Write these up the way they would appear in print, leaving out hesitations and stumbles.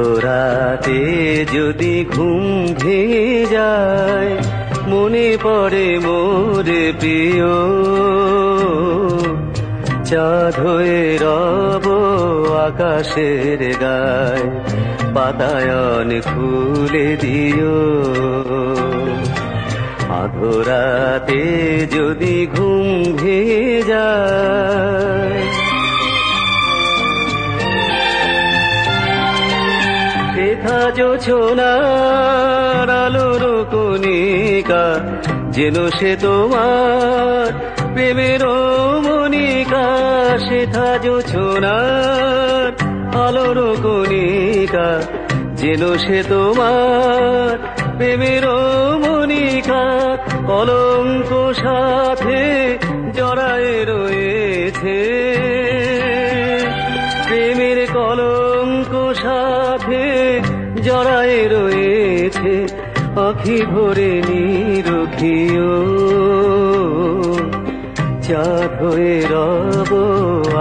আধরাতে যদি ঘুম ভেঙে যায়, মনে পড়ে মোর প্রিয়। চাঁদ হয়ে রব আকাশের গায়, বাতায়ন খুলে দিও। আধরাতে যদি ঘুম ভেঙে যায়, শেখা জোছনার আলোর কণিকা, যেন সে তোমার প্রেমের মনিকা। শেখা জোছনার আলোর কণিকা, যেন সে তোমার প্রেমের মনিকা। কলঙ্ক সাথে জড়ায়ে রয়েছে, প্রেমের কলঙ্ক সাথে জড়ায়ে রয়েছে। আঁখি ভরে নিরখিও, চাঁদ হয়ে রব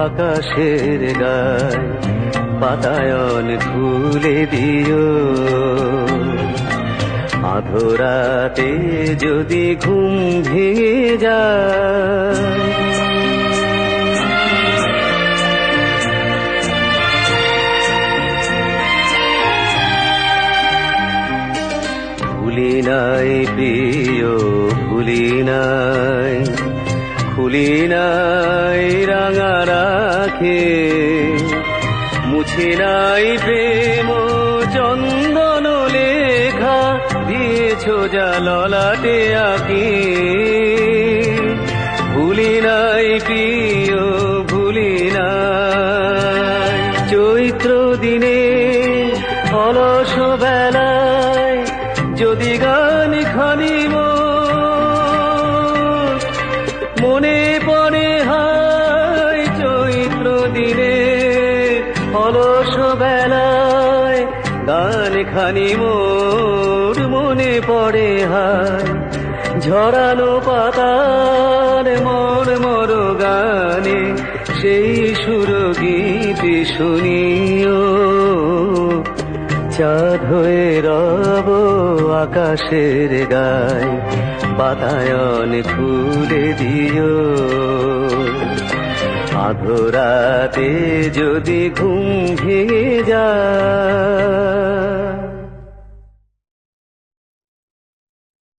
আকাশের গায়, বাতায়ন খুলে দিও। আধরাতে যদি ঘুম ভেঙে যায়, ভুলি নাই প্রিয়, ভুলি নাই, খুলি নাই রাঙা রাখে। মুছে নাই প্রেম চন্দন লেখা, দিয়েছ যা ললাটে আঁকি। ভুলি নাই প্রিয়, ভুলি নাই, চৈত্র দিনে অলস বেলায় যদি গান খানি মনে পড়ে হায়। চৈত্র দিনে অলস বেলায় গান খানি মোর মনে পড়ে হায়। ঝরানো পাতার মর মর গানে সেই সুর গীতি শুনিও। চাঁদ হয়ে রব আকাশের গায়, বাতায়ন খুলে দিও। আধরাতে যদি ঘুম ভেঙে যায়।